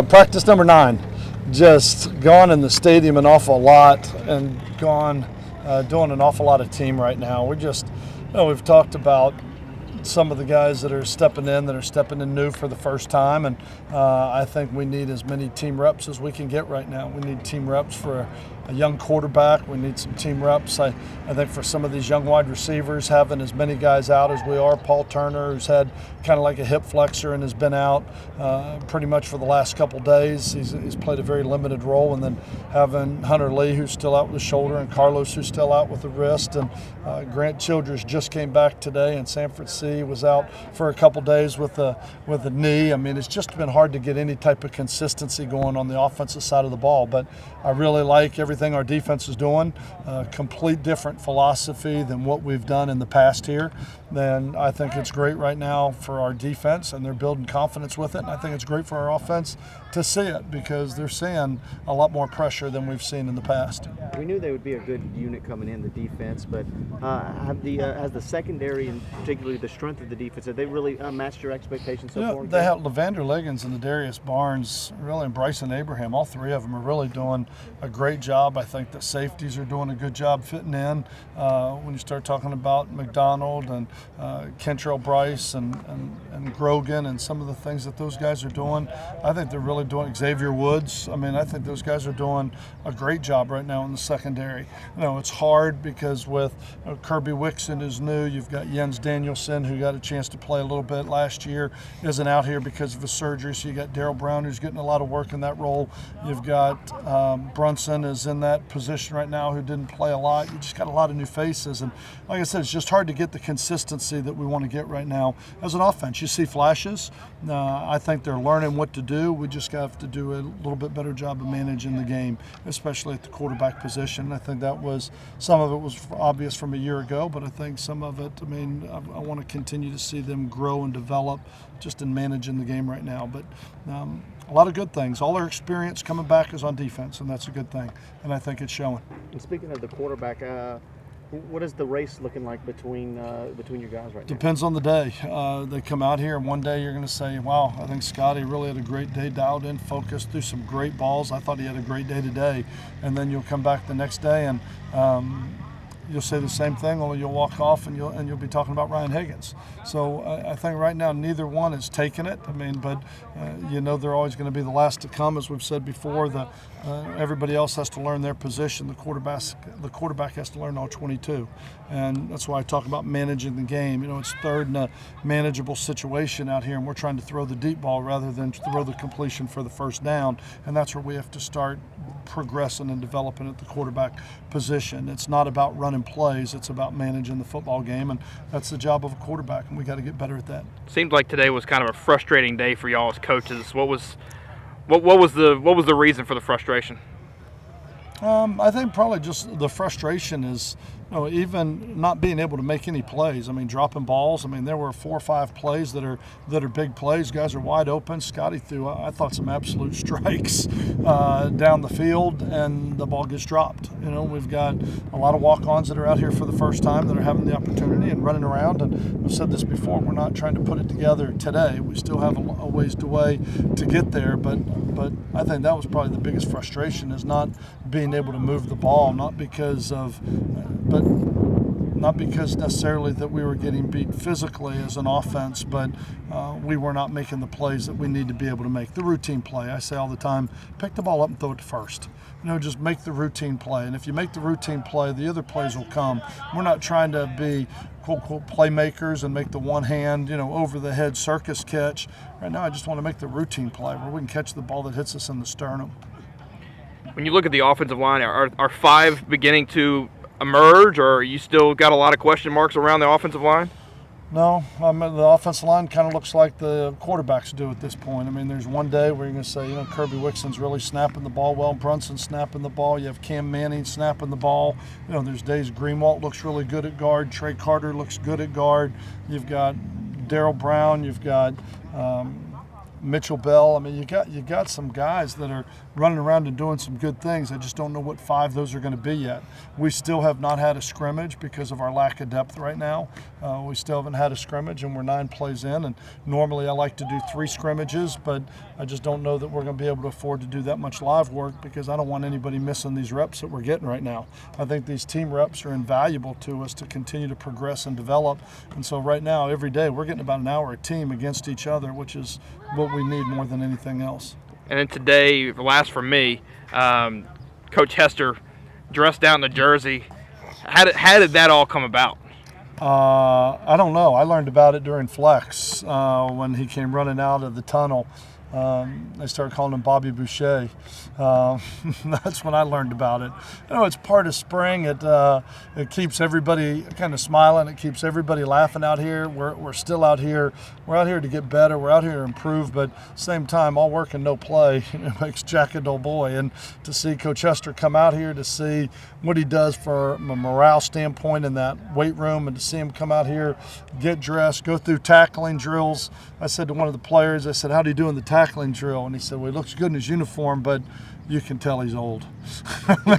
Practice number 9. Just gone in the stadium an awful lot and gone doing an awful lot of team right now. We've talked about some of the guys that are stepping in new for the first time, and I think we need as many team reps as we can get right now. We need team reps for a young quarterback. We need some team reps. I think for some of these young wide receivers, having as many guys out as we are. Paul Turner, who's had kind of like a hip flexor and has been out pretty much for the last couple days. He's played a very limited role, and then having Hunter Lee, who's still out with the shoulder, and Carlos, who's still out with the wrist, and Grant Childress just came back today, and Sanford C was out for a couple days with the knee. I mean, it's just been hard to get any type of consistency going on the offensive side of the ball, but I really like everything our defense is doing. Complete different philosophy than what we've done in the past here. Then I think it's great right now for our defense, and they're building confidence with it. And I think it's great for our offense to see it because they're seeing a lot more pressure than we've seen in the past. We knew they would be a good unit coming in, the defense, but has the secondary and particularly the strength of the defense, have they really matched your expectations so far? They have Levander Liggins and Darius Barnes, really, and Bryson Abraham. All three of them are really doing a great job. I think the safeties are doing a good job fitting in. When you start talking about McDonald and Kentrell Bryce and Grogan and some of the things that those guys are doing, I think they're really doing. Xavier Woods, I mean, I think those guys are doing a great job right now in the secondary. It's hard because with Kirby Wixon is new. You've got Jens Danielson, who got a chance to play a little bit last year, isn't out here because of a surgery. So you got Darrell Brown, who's getting a lot of work in that role. You've got Brunson is in that position right now, who didn't play a lot. You just got a lot of new faces, and like I said, it's just hard to get the consistency that we want to get right now as an offense. You see flashes. I think they're learning what to do. We just have to do a little bit better job of managing the game, especially at the quarterback position. I think some of it was obvious from a year ago, but I think some of it, I want to continue to see them grow and develop just in managing the game right now. But a lot of good things. All their experience coming back is on defense, and that's a good thing, and I think it's showing. And speaking of the quarterback, what is the race looking like between your guys right now? Depends on the day. They come out here, and one day you're going to say, wow, I think Scotty really had a great day, dialed in, focused, threw some great balls. I thought he had a great day today. And then you'll come back the next day and you'll say the same thing, only you'll walk off and you'll be talking about Ryan Higgins. So I think right now neither one is taking it. But they're always going to be the last to come, as we've said before. Everybody else has to learn their position. The quarterback has to learn all 22, and that's why I talk about managing the game. It's third in a manageable situation out here, and we're trying to throw the deep ball rather than throw the completion for the first down, and that's where we have to start progressing and developing at the quarterback position. It's not about running plays, it's about managing the football game, and that's the job of a quarterback, and we got to get better at that. Seems like today was kind of a frustrating day for y'all as coaches. What was the reason for the frustration? I think probably just the frustration is, even not being able to make any plays. Dropping balls. There were 4 or 5 plays that are big plays. Guys are wide open. Scotty threw, I thought, some absolute strikes down the field, and the ball gets dropped. We've got a lot of walk-ons that are out here for the first time that are having the opportunity and running around. And I've said this before, we're not trying to put it together today. We still have a ways to get there, but I think that was probably the biggest frustration, is not being able to move the ball, not because necessarily that we were getting beat physically as an offense, but we were not making the plays that we need to be able to make. The routine play, I say all the time, pick the ball up and throw it to first. Just make the routine play. And if you make the routine play, the other plays will come. We're not trying to be quote playmakers and make the one hand, over the head circus catch. Right now I just want to make the routine play where we can catch the ball that hits us in the sternum. When you look at the offensive line, are 5 beginning to emerge, or are you still got a lot of question marks around the offensive line? No, the offensive line kind of looks like the quarterbacks do at this point. There's one day where you're going to say, Kirby Wixon's really snapping the ball well, Brunson snapping the ball, you have Cam Manning snapping the ball. There's days Greenwalt looks really good at guard, Trey Carter looks good at guard. You've got Darrell Brown, you've got Mitchell Bell. I mean, you got some guys that are running around and doing some good things. I just don't know what 5 those are going to be yet. We still have not had a scrimmage because of our lack of depth right now. We still haven't had a scrimmage, and we're 9 plays in. And normally I like to do 3 scrimmages, but I just don't know that we're going to be able to afford to do that much live work because I don't want anybody missing these reps that we're getting right now. I think these team reps are invaluable to us to continue to progress and develop. And so right now, every day, we're getting about an hour a team against each other, which is what we need more than anything else. And then today, last for me, Coach Hester dressed down in the jersey. How did that all come about? I don't know. I learned about it during flex when he came running out of the tunnel. They started calling him Bobby Boucher. That's when I learned about it. You know, it's part of spring. It keeps everybody kind of smiling. It keeps everybody laughing out here. We're still out here. We're out here to get better. We're out here to improve. But same time, all work and no play it makes Jack a dull boy. And to see Coach Hester come out here, to see what he does from a morale standpoint in that weight room, and to see him come out here, get dressed, go through tackling drills. I said to one of the players, I said, "How do you do in the tackling drill?" And he said, "Well, he looks good in his uniform, but you can tell he's old." I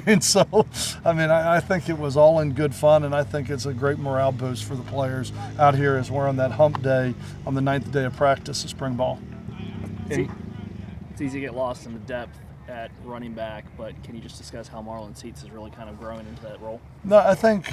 think it was all in good fun, and I think it's a great morale boost for the players out here as we're on that hump day on the 9th day of practice of spring ball. It's easy to get lost in the depth at running back, but can you just discuss how Marlon Seats is really kind of growing into that role? No, I think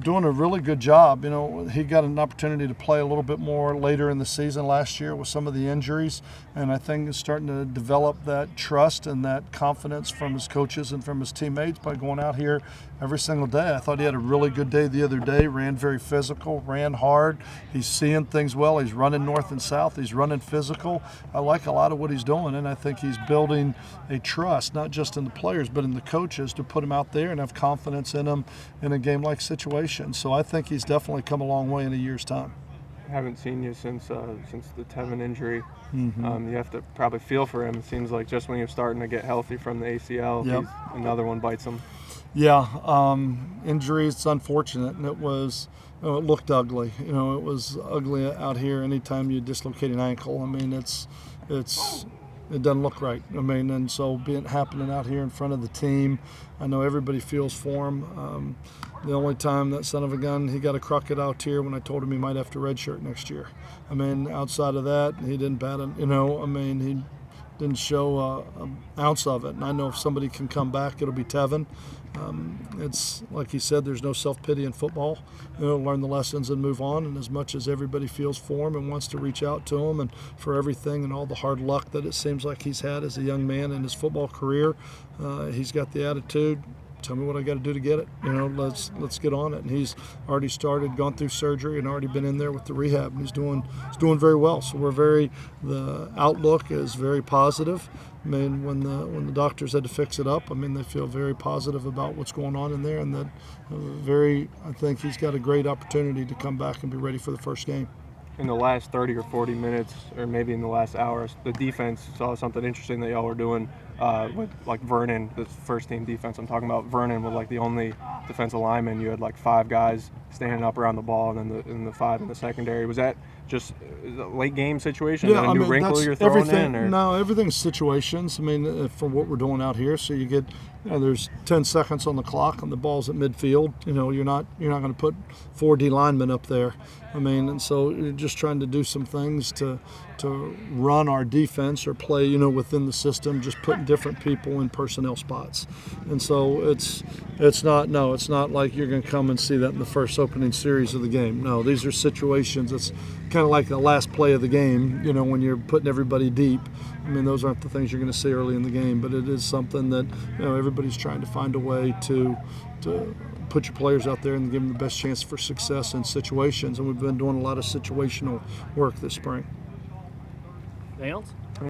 doing a really good job. You know, he got an opportunity to play a little bit more later in the season last year with some of the injuries, and I think he's starting to develop that trust and that confidence from his coaches and from his teammates by going out here every single day. I thought he had a really good day the other day, ran very physical, ran hard. He's seeing things well. He's running north and south. He's running physical. I like a lot of what he's doing, and I think he's building a trust, not just in the players, but in the coaches to put him out there and have confidence in him in a game-like situation. So I think he's definitely come a long way in a year's time. I haven't seen you since the Tevin injury. Mm-hmm. You have to probably feel for him. It seems like just when you're starting to get healthy from the ACL, Yep. Another one bites him. Yeah, injuries, it's unfortunate, and it looked ugly. You know, it was ugly out here anytime you dislocate an ankle. I mean, it doesn't look right. I mean, and so being happening out here in front of the team, I know everybody feels for him. The only time that son of a gun, he got a crocodile tear when I told him he might have to redshirt next year. I mean, outside of that, he didn't bat it. You know, I mean, he didn't show an ounce of it. And I know if somebody can come back, it'll be Tevin. It's like he said, there's no self-pity in football. You know, learn the lessons and move on. And as much as everybody feels for him and wants to reach out to him and for everything and all the hard luck that it seems like he's had as a young man in his football career, he's got the attitude. Tell me what I got to do to get it. You know, let's get on it. And he's already gone through surgery, and already been in there with the rehab, and he's doing very well. So the outlook is very positive. I mean, when the doctors had to fix it up, I mean, they feel very positive about what's going on in there, and that I think he's got a great opportunity to come back and be ready for the first game. In the last 30 or 40 minutes, or maybe in the last hour, the defense saw something interesting that y'all were doing with like Vernon, the first team defense. I'm talking about Vernon with like the only defensive lineman. You had like 5 guys standing up around the ball, and then the 5 in the secondary. Was that just a late game situation? Yeah, a new wrinkle you're throwing in? Or? No, everything's situations. I mean, from what we're doing out here, so you get, there's 10 seconds on the clock, and the ball's at midfield. You know, you're not going to put 4 D linemen up there. I mean, and so you're just trying to do some things to run our defense or play, you know, within the system, just putting different people in personnel spots. And so it's not like you're going to come and see that in the first opening series of the game. No, these are situations. It's kind of like the last play of the game, you know, when you're putting everybody deep. I mean, those aren't the things you're going to see early in the game, but it is something that, you know, everybody's trying to find a way to put your players out there and give them the best chance for success in situations. And we've been doing a lot of situational work this spring. Anything else?